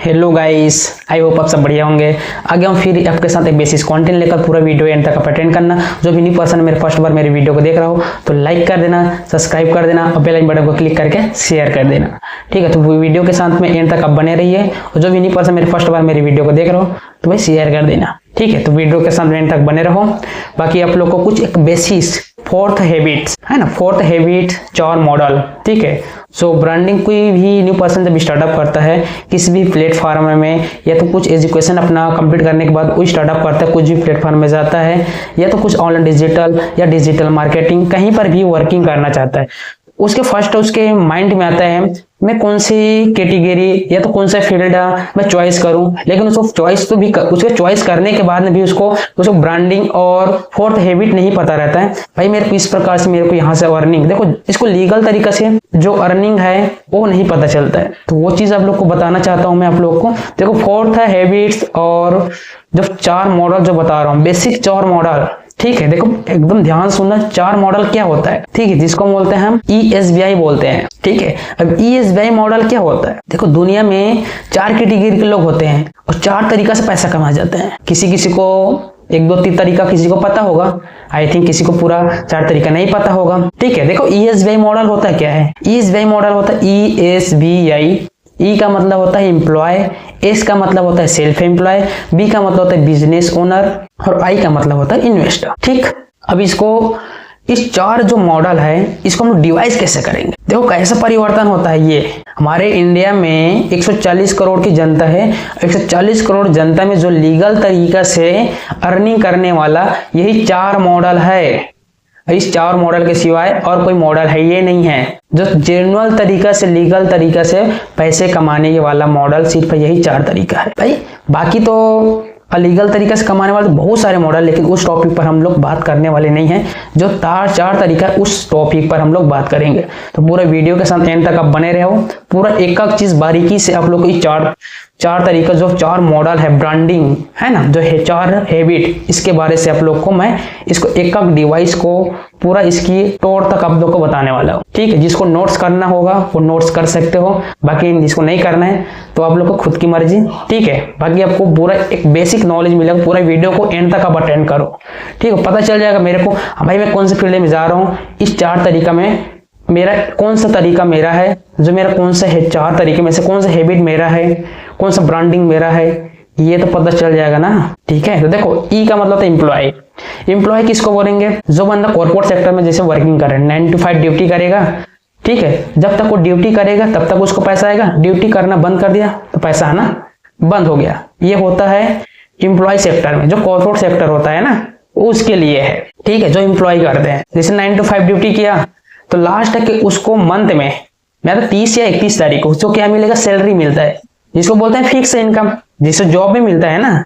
Hello guys, I hope आप सब बढ़िया होंगे। आगे हम फिर आपके साथ एक बेसिस कंटेंट लेकर पूरा वीडियो एंड तक अटेंड करना। जो भी न्यू पर्सन मेरे फर्स्ट बार मेरे वीडियो को देख रहा हो तो लाइक कर देना, सब्सक्राइब कर देना और बेल आइकन बटन को क्लिक करके शेयर कर देना। ठीक है, तो वीडियो के साथ में एंड तक आप बने रहिए और जो भी न्यू पर्सन मेरे फर्स्ट बार मेरी वीडियो को देख रहा हो तो भाई शेयर कर देना। ठीक है, तो वीडियो के साथ एंड तक बने रहो। बाकी आप लोग को कुछ एक बेसिस फोर्थ हैबिट्स है ना, फोर्थ हैबिट 4 मॉडल। ठीक है, सो ब्रांडिंग कोई भी न्यू पर्सन जब स्टार्टअप करता है किसी भी प्लेटफॉर्म में, या तो कुछ एजुकेशन अपना कंप्लीट करने के बाद कोई स्टार्टअप करता है, कुछ भी प्लेटफॉर्म में जाता है, या तो कुछ ऑनलाइन डिजिटल या डिजिटल मार्केटिंग कहीं पर भी वर्किंग करना चाहता है, उसके फर्स्ट उसके माइंड में आता है मैं कौन सी कैटेगरी या तो कौन सा फील्ड मैं चॉइस करूं। लेकिन उसको चॉइस तो भी उसके चॉइस करने के बाद में भी उसको ब्रांडिंग और फोर्थ हैबिट नहीं पता रहता है। भाई मेरे को इस प्रकार से मेरे को यहाँ से अर्निंग, देखो इसको लीगल तरीका से जो अर्निंग है वो नहीं पता चलता है। तो वो चीज आप लोग को बताना चाहता हूँ मैं आप लोग को। देखो फोर्थ हैबिट्स और जो 4 मॉडल जो बता रहा हूँ, बेसिक 4 मॉडल। ठीक है, देखो एकदम ध्यान सुनना, 4 मॉडल क्या होता है। ठीक है, जिसको बोलते हैं हम ESBI बोलते हैं। ठीक है, अब ESBI मॉडल क्या होता है। देखो दुनिया में 4 कैटेगरी के लोग होते हैं और 4 तरीका से पैसा कमा जाते हैं। किसी को 1 2 3 तरीका किसी को पता होगा, आई थिंक किसी को पूरा 4 तरीका नहीं पता होगा। ठीक है, देखो ESBI मॉडल होता क्या है। ESBI मॉडल होता है ESBI। E का मतलब होता है एम्प्लॉय, S का मतलब होता है सेल्फ एम्प्लॉय, B का मतलब होता है बिजनेस ओनर और I का मतलब होता है इन्वेस्टर। ठीक, अब इसको इस 4 जो मॉडल है इसको हम डिवाइस कैसे करेंगे। देखो कैसा परिवर्तन होता है। ये हमारे इंडिया में 140 करोड़ की जनता है। 140 करोड़ जनता में जो लीगल तरीका से अर्निंग करने वाला यही 4 मॉडल है। इस 4 मॉडल के सिवाय और कोई मॉडल है ये नहीं है। जो जेन्युइन तरीका से लीगल तरीका से पैसे कमाने वाला मॉडल सिर्फ यही 4 तरीका है। भाई बाकी तो अलीगल तरीका से कमाने वाले बहुत सारे मॉडल, लेकिन उस टॉपिक पर हम लोग बात करने वाले नहीं हैं। जो 4 तरीका उस टॉपिक पर हम लोग बात करेंगे। तो पूरा वीडियो के साथ एंड तक आप बने रहो। पूरा एक एक चीज बारीकी से आप लोग को 4 तरीका जो 4 मॉडल है ब्रांडिंग है ना, जो है 4 हैबिट, इसके बारे से आप लोग को मैं इसको एक डिवाइस को पूरा इसकी तौर तक आप लोग को बताने वाला हूँ। ठीक है, जिसको नोट्स करना होगा वो नोट्स कर सकते हो, बाकी जिसको नहीं करना है तो आप लोग को खुद की मर्जी। ठीक है, बाकी आपको पूरा एक बेसिक नॉलेज मिलेगा। पूरा वीडियो को एंड तक आप अटेंड करो। ठीक है, पता चल जाएगा मेरे को भाई मैं कौन से फील्ड में जा रहा हूँ, इस 4 तरीका में मेरा कौन सा तरीका मेरा है, जो मेरा कौन सा है 4 तरीके में से कौन सा हैबिट मेरा है, कौन सा ब्रांडिंग मेरा है, ये तो पता चल जाएगा ना। ठीक है, तो देखो E का मतलब है एम्प्लॉय। एम्प्लॉय किसको बोलेंगे, जो बंदा कॉर्पोरेट सेक्टर में जैसे वर्किंग कर रहा है, 9 to 5 ड्यूटी करेगा। ठीक है, जब तक वो ड्यूटी करेगा तब तक उसको पैसा आएगा। ड्यूटी करना बंद कर दिया तो पैसा आना बंद हो गया। ये होता है एम्प्लॉय सेक्टर में। जो कॉर्पोरेट सेक्टर होता है ना उसके लिए है। ठीक है, जो एम्प्लॉय करते हैं जैसे 9 to 5 ड्यूटी किया तो लास्ट तक उसको मंथ में या तो 30 या 31 तारीख को उसको क्या मिलेगा, सैलरी मिलता है, जिसको बोलते हैं फिक्स इनकम, जिससे जॉब में मिलता है ना,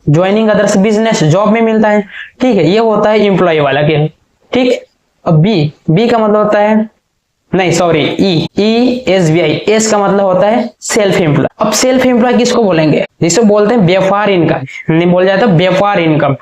ज्वाइनिंग अदर्स बिजनेस जॉब में मिलता है। ठीक है, ये होता है एम्प्लॉय वाला के। ठीक, अब बी का मतलब होता है नहीं सॉरी ESBI। एस का मतलब होता है सेल्फ एम्प्लॉय। अब सेल्फ एम्प्लॉय किसको बोलेंगे, जिसे बोलते हैं व्यापार इनकम, नहीं बोल जाता व्यापार इनकम,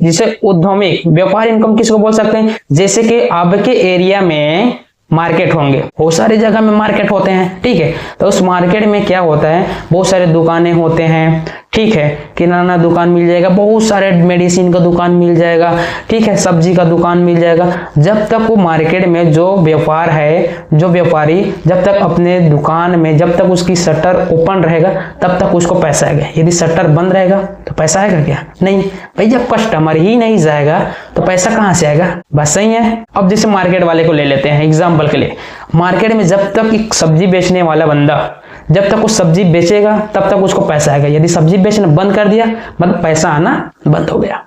जिसे उद्यमिक व्यापार इनकम किसको बोल सकते हैं। जैसे कि आपके एरिया में मार्केट होंगे, बहुत सारी जगह में मार्केट होते हैं। ठीक है, तो उस मार्केट में क्या होता है, बहुत सारे दुकानें होते हैं। ठीक है, किराना दुकान मिल जाएगा, बहुत सारे मेडिसिन का दुकान मिल जाएगा। ठीक है, सब्जी का दुकान मिल जाएगा। जब तक वो मार्केट में जो व्यापार है, जो व्यापारी जब तक अपने दुकान में जब तक उसकी शटर ओपन रहेगा तब तक उसको पैसा आएगा। यदि शटर बंद रहेगा तो पैसा आएगा क्या, नहीं भाई। जब कस्टमर ही नहीं जाएगा तो पैसा कहाँ से आएगा, बस सही है। अब जैसे मार्केट वाले को ले लेते हैं एग्जाम्पल के लिए। मार्केट में जब तक एक सब्जी बेचने वाला बंदा जब तक वो सब्जी बेचेगा तब तक उसको पैसा आएगा। यदि सब्जी बेचना बंद कर दिया मतलब पैसा आना बंद हो गया।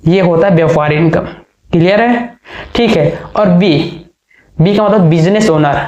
ये होता है व्यापार इनकम। क्लियर है। ठीक है, और बी का मतलब बिजनेस ओनर।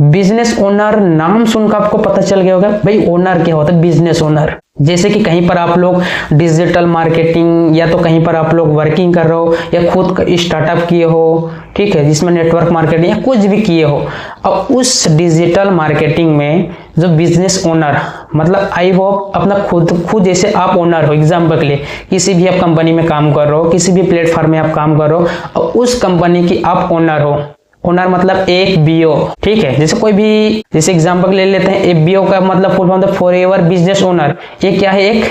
बिजनेस ओनर नाम सुनकर आपको पता चल गया होगा भाई ओनर क्या होता है, बिजनेस ओनर। जैसे कि कहीं पर आप लोग डिजिटल मार्केटिंग या तो कहीं पर आप लोग वर्किंग कर रहे हो या खुद स्टार्टअप किए हो। ठीक है, जिसमें नेटवर्क मार्केटिंग या कुछ भी किए हो, और उस डिजिटल मार्केटिंग में जो बिजनेस ओनर मतलब आई होप अपना खुद जैसे आप ओनर हो, एग्जाम्पल के लिए किसी भी आप कंपनी में काम कर रहे हो, किसी भी प्लेटफॉर्म में आप काम कर रहे हो और उस कंपनी की आप ओनर हो। ओनर मतलब एक बीओ, ठीक है। जैसे कोई भी, जैसे एग्जांपल ले लेते हैं, एक बीओ का मतलब full form forever business owner. ये क्या है, एक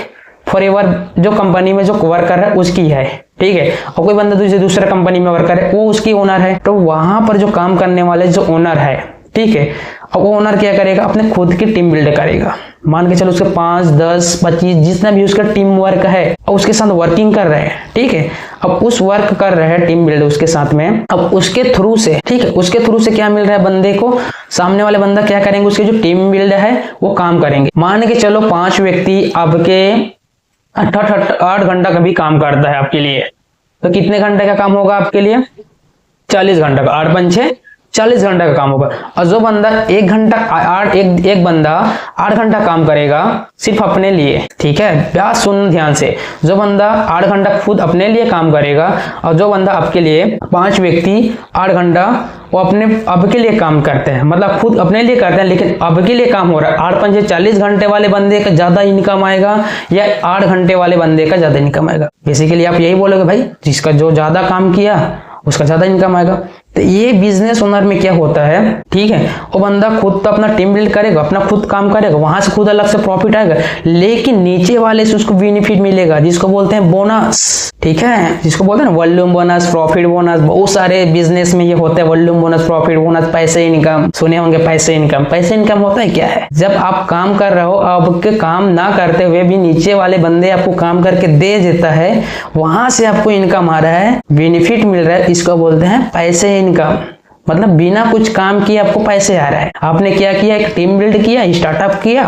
फॉरएवर जो कंपनी में जो वर्कर है उसकी है, ठीक है। और कोई बंदा दूसरा कंपनी में वर्कर है, वो उसकी ओनर है। तो वहां पर जो काम करने वाले जो ओनर है, ठीक है, अब वो ओनर क्या करेगा, अपने खुद की टीम बिल्ड करेगा। मान के चलो उसके 5, 10, 25 जितना भी उसका टीम वर्क है और उसके साथ वर्किंग कर रहे हैं, ठीक है। अब उस वर्क कर रहे हैं टीम बिल्ड उसके साथ में, अब उसके थ्रू से, ठीक है, उसके थ्रू से क्या मिल रहा है बंदे को, सामने वाले बंदा क्या करेंगे, उसके जो टीम बिल्ड है वो काम करेंगे। मान के चलो 5 व्यक्ति आपके 8 घंटा का भी काम करता है आपके लिए, तो कितने घंटे का काम होगा आपके लिए, 40 घंटा का। 8 पंचे 40 घंटा का काम होगा। और जो बंदा एक बंदा 8 घंटा काम करेगा सिर्फ अपने लिए, ठीक है, बात सुन ध्यान से। जो बंदा 8 घंटा खुद अपने लिए काम करेगा और जो बंदा आपके लिए 5 व्यक्ति 8 घंटा वो अपने अब के लिए काम करते हैं, मतलब खुद अपने लिए करते हैं लेकिन अब के लिए काम हो रहा है। 8 पंचे 40 घंटे वाले बंदे का ज्यादा इनकम आएगा या 8 घंटे वाले बंदे का ज्यादा इनकम आएगा। बेसिकली आप यही बोलोगे भाई, जिसका जो ज्यादा काम किया उसका ज्यादा इनकम आएगा। तो ये बिजनेस ओनर में क्या होता है, ठीक है, वो बंदा खुद तो अपना टीम बिल्ड करेगा, अपना खुद काम करेगा, वहां से खुद अलग से प्रॉफिट आएगा, लेकिन नीचे वाले से उसको बेनिफिट मिलेगा जिसको बोलते हैं बोनस, ठीक है, जिसको बोलते हैं वॉल्यूम बोनस, प्रॉफिट बोनस। बहुत सारे बिजनेस में ये होता है, वॉल्यूम बोनस, प्रॉफिट बोनस, पैसे इनकम, सुने होंगे पैसे इनकम। पैसे इनकम होता है क्या है, जब आप काम कर रहे हो, आपके काम ना करते हुए भी नीचे वाले बंदे आपको काम करके दे देता है, वहां से आपको इनकम आ रहा है, बेनिफिट मिल रहा है, इसको बोलते हैं पैसे इनकम। मतलब बिना कुछ काम किए आपको पैसे आ रहा है। आपने क्या किया, एक टीम बिल्ड किया, स्टार्टअप किया,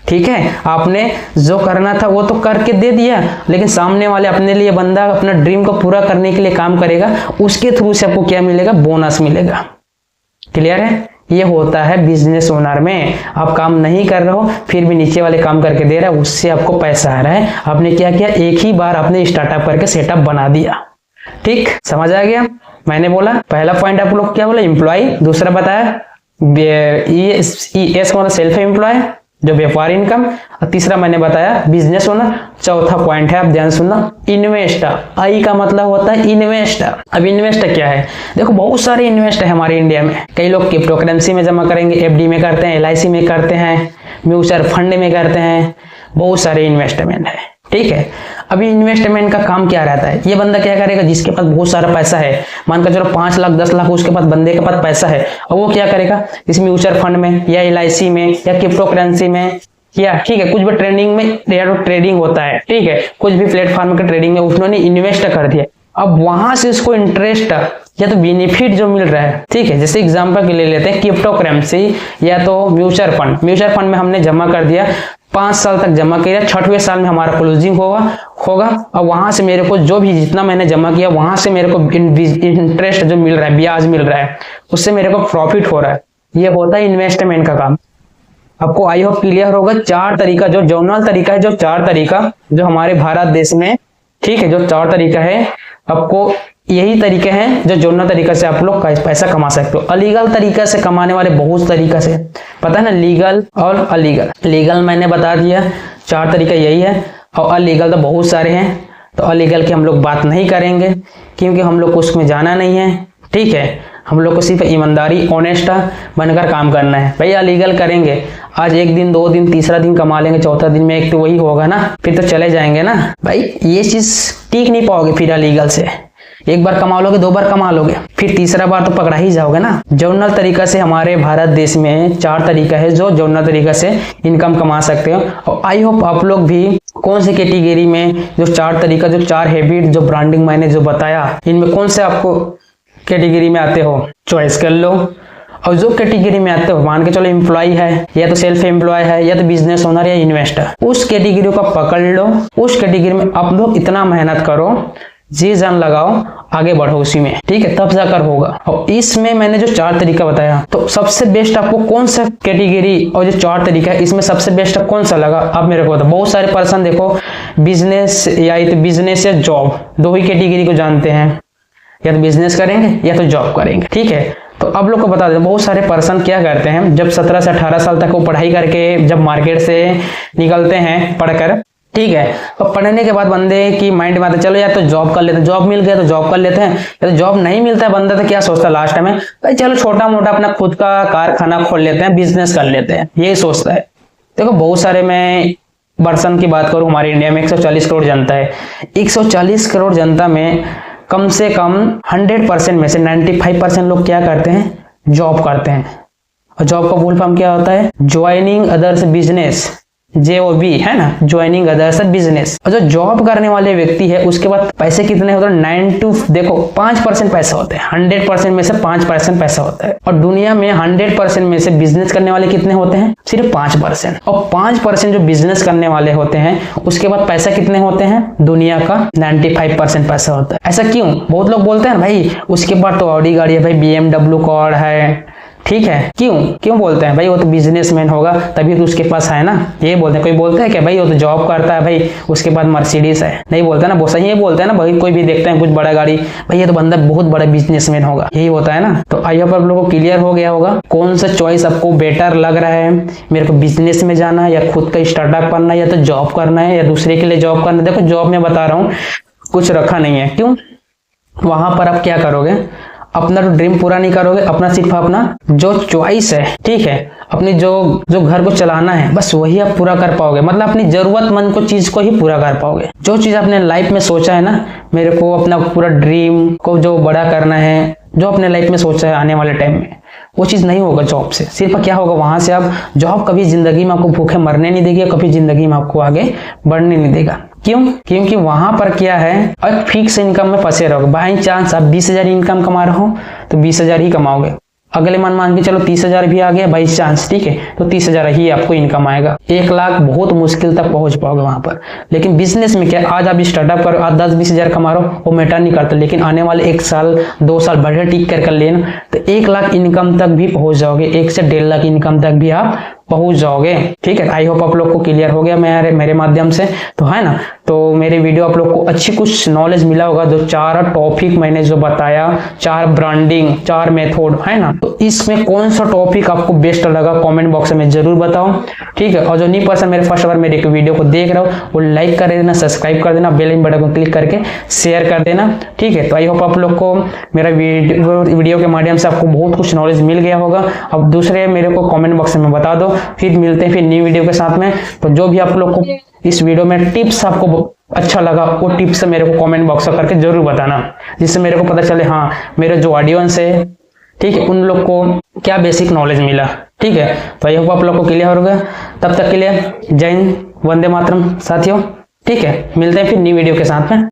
ठीक है, आपने जो करना था वो तो करके दे दिया, लेकिन सामने वाले अपने लिए बंदा अपना ड्रीम को पूरा करने के लिए काम करेगा, उसके थ्रू से आपको क्या मिलेगा, बोनस मिलेगा। क्लियर है, ये होता है बिजनेस ओनर में। आप काम नहीं कर रहे हो फिर भी नीचे वाले काम करके दे रहा है, उससे आपको पैसा आ रहा है। आपने क्या किया, एक ही बार आपने स्टार्टअप करके सेटअप बना दिया। ठीक, समझ आ गया। मैंने बोला पहला पॉइंट आप लोग क्या बोला, एम्प्लॉय। दूसरा बताया एस मतलब सेल्फ एम्प्लॉय जो व्यापार इनकम। और तीसरा मैंने बताया बिजनेस ओनर। चौथा पॉइंट है, आप ध्यान सुनना, इन्वेस्टर। आई का मतलब होता है इन्वेस्टर। अब इन्वेस्टर क्या है, देखो बहुत सारे इन्वेस्टर है हमारे इंडिया में। कई लोग क्रिप्टो करेंसी में जमा करेंगे, एफडी में करते हैं, LIC में करते हैं, म्यूचुअल फंड में करते हैं, बहुत सारे इन्वेस्टमेंट है, ठीक है। अभी इन्वेस्टमेंट का काम क्या रहता है, ये बंदा क्या करेगा, जिसके पास बहुत सारा पैसा है, मानकर चलो 5 लाख 10 लाख उसके पास बंदे के पास पैसा है, और वो क्या करेगा, इस म्यूचुअल फंड में या LIC में या क्रिप्टो करेंसी में या ठीक है कुछ भी ट्रेडिंग में, ट्रेडिंग होता है, ठीक है, कुछ भी प्लेटफॉर्म के ट्रेडिंग में उन्होंने इन्वेस्ट कर दिया। अब वहां से उसको इंटरेस्ट या तो बेनिफिट जो मिल रहा है, ठीक है, जैसे एग्जांपल के ले लेते हैं क्रिप्टो करेंसी या तो म्यूचुअल फंड। म्यूचुअल फंड में हमने जमा कर दिया, 5 साल तक जमा किया, 6वें साल में हमारा क्लोजिंग होगा और वहां से मेरे को जो भी जितना मैंने जमा किया वहां से मेरे को इंटरेस्ट जो मिल रहा है, ब्याज मिल रहा है, उससे मेरे को प्रॉफिट हो रहा है। ये होता है इन्वेस्टमेंट का काम। आपको आई होप क्लियर होगा। 4 तरीका जो जर्नल तरीका है, जो 4 तरीका जो हमारे भारत देश में, ठीक है, जो 4 तरीका है, आपको यही तरीके हैं जो जर्नल तरीका से आप लोग पैसा कमा सकते हो। अलीगल तरीका से कमाने वाले बहुत तरीका से, पता है ना, लीगल और अलीगल। लीगल मैंने बता दिया, 4 तरीका यही है, और अलीगल तो बहुत सारे हैं। तो अलीगल की हम लोग बात नहीं करेंगे क्योंकि हम लोग को उसमें जाना नहीं है, ठीक है। हम लोग को सिर्फ ईमानदारी, ऑनेस्ट बनकर काम करना है। भाई अलीगल करेंगे, आज 1 दिन 2 दिन 3रा दिन कमा लेंगे, 4था दिन में एक तो वही होगा ना, फिर तो चले जाएंगे ना। भाई ये चीज टीक नहीं पाओगे फिर अलीगल से। एक बार कमा लोगे, 2 बार कमा लोगे, फिर 3रा बार तो पकड़ा ही जाओगे ना। जर्नल तरीका से हमारे भारत देश में 4 तरीका है जो जर्नल तरीका से इनकम कमा सकते हो। और आई होप आप लोग भी कौन से कैटेगरी में जो 4 तरीका, जो 4 हैबिट, जो ब्रांडिंग मैंने जो बताया, इनमें कौन से आपको कैटेगरी में आते हो, चॉइस कर लो। और जो कैटेगरी में आते हो, मान के चलो एम्प्लॉय है या तो सेल्फ एम्प्लॉय है या तो बिजनेस ओनर या इन्वेस्टर, उस कैटेगरी को पकड़ लो। उस कैटेगरी में आप लोग इतना मेहनत करो, जी जान लगाओ, आगे बढ़ो उसी में, ठीक है, तब जाकर होगा। और इसमें मैंने जो 4 तरीका बताया, तो सबसे बेस्ट आपको कौन सा कैटेगरी और जो 4 तरीका है इसमें सबसे बेस्ट कौन सा लगा, आप मेरे को बताओ। बहुत सारे पर्सन देखो बिजनेस या जॉब, 2 ही कैटेगरी को जानते हैं, या तो बिजनेस करेंगे या तो जॉब करेंगे, ठीक है। तो अब लोग को बता दें, बहुत सारे पर्सन क्या करते हैं, जब 17 से 18 साल तक वो पढ़ाई करके जब मार्केट से निकलते हैं पढ़कर, ठीक है। और पढ़ने के बाद बंदे की माइंड में आता है चलो यार तो जॉब कर लेते हैं, जॉब मिल गया तो जॉब कर लेते हैं, या तो जॉब नहीं मिलता है बंदा तो क्या सोचता है लास्ट में, भाई चलो छोटा मोटा अपना खुद का कारखाना खोल लेते हैं, बिजनेस कर लेते हैं, यही सोचता है। देखो बहुत सारे, मैं पर्सन की बात करूं, हमारे इंडिया में 140 करोड़ जनता है। 140 करोड़ जनता में कम से कम 100% में से 95% लोग क्या करते हैं, जॉब करते हैं। और जॉब का फुल फॉर्म क्या होता है, ज्वाइनिंग अदर्स बिजनेस, JOB है ना, ज्वाइनिंग अदर्स बिजनेस। और जो जॉब करने वाले व्यक्ति है उसके बाद पैसे कितने होते हैं, 9 to देखो 5% पैसा होता है, 100% में से 5% पैसा होता है। और दुनिया में 100% में से बिजनेस करने वाले कितने होते हैं, सिर्फ 5%। और 5% जो बिजनेस करने वाले होते हैं उसके बाद पैसा कितने होते हैं, दुनिया का 95% पैसा होता है। ऐसा क्यों, बहुत लोग बोलते हैं भाई उसके बाद तो ऑडी गाड़ी है, भाई BMW कार है, ठीक है, क्यों बोलते हैं भाई वो तो बिजनेसमैन होगा तभी तो उसके पास है ना, ये बोलते हैं। कोई बोलता है कि भाई वो तो जॉब करता है भाई उसके बाद मर्सिडीज है, नहीं बोलता ना, वो सही ये बोलते हैं ना भाई। कोई भी देखते हैं कुछ बड़ा गाड़ी, भाई ये तो बंदा बहुत बड़ा बिजनेसमैन होगा, यही होता है ना। तो आई होप आप लोगों को क्लियर हो गया होगा कौन सा चॉइस आपको बेटर लग रहा है, मेरे को बिजनेस में जाना है या खुद का स्टार्टअप करना है, या तो जॉब करना है या दूसरे के लिए जॉब करना है। देखो जॉब में बता रहा हूँ कुछ रखा नहीं है, क्यों, वहां पर आप क्या करोगे, अपना तो ड्रीम पूरा नहीं करोगे, अपना सिर्फ अपना जो चॉइस है, ठीक है, अपनी जो घर को चलाना है बस वही आप पूरा कर पाओगे। मतलब अपनी जरूरतमंद को चीज को ही पूरा कर पाओगे। जो चीज आपने लाइफ में सोचा है ना, मेरे को अपना पूरा ड्रीम को जो बड़ा करना है, जो अपने लाइफ में सोचा है आने वाले टाइम में, वो चीज नहीं होगा जॉब से। सिर्फ क्या होगा वहां से आप, जॉब कभी जिंदगी में आपको भूखे मरने नहीं देगी, कभी जिंदगी में आपको आगे बढ़ने नहीं देगा। क्यों, क्योंकि वहां पर क्या है, एक फिक्स इनकम में फंसे रहोगे। बाई चांस आप 20,000 इनकम कमा रहे हो तो 20,000 ही कमाओगे। अगले मन मान के चलो 30,000 भी आ गया बाई चांस, ठीक है, तो 30,000 ही आपको इनकम आएगा। 1 लाख बहुत मुश्किल तक पहुंच पाओगे वहां पर। लेकिन बिजनेस में क्या, आज आप स्टार्टअप करो, आज 10-20,000 कमा रहे हो, वो मैटर नहीं करता, लेकिन आने वाले 1 साल 2 साल बढ़िया टिक कर लेना तो 1 लाख इनकम तक भी पहुंच जाओगे, 1 से 1.5 लाख इनकम तक भी आप पहुंच जाओगे। ठीक है, आई होप आप लोग को क्लियर हो गया मेरे माध्यम से, तो है ना। तो मेरे वीडियो आप लोग को अच्छी कुछ नॉलेज मिला होगा। जो 4 टॉपिक मैंने जो बताया, 4 ब्रांडिंग, 4 मेथड, है ना, तो इसमें कौन सा टॉपिक आपको बेस्ट लगा कमेंट बॉक्स में जरूर बताओ। ठीक है, और जो नहीं पर्सन मेरे फर्स्ट बार मेरे वीडियो को देख रहा हो वो लाइक कर देना, सब्सक्राइब कर देना, बेल बटन को क्लिक करके शेयर कर देना। ठीक है, तो आई होप आप लोग को मेरा वीडियो के माध्यम से आपको बहुत कुछ नॉलेज मिल गया होगा। अब दूसरे मेरे को कमेंट बॉक्स में बता दो, फिर मिलते हैं फिर न्यू वीडियो के साथ में। तो जो भी आप लोग को इस वीडियो में टिप्स आपको अच्छा लगा वो टिप्स मेरे को कमेंट बॉक्स में करके जरूर बताना, जिससे मेरे को पता चले हाँ मेरे जो ऑडियंस है, ठीक है, उन लोग को क्या बेसिक नॉलेज मिला। ठीक है, तो आई होप आप लोग को क्लियर हो गया। तब तक के लिए जय हिंद, वंदे मातरम साथियों। ठीक है, मिलते हैं फिर न्यू वीडियो के साथ में।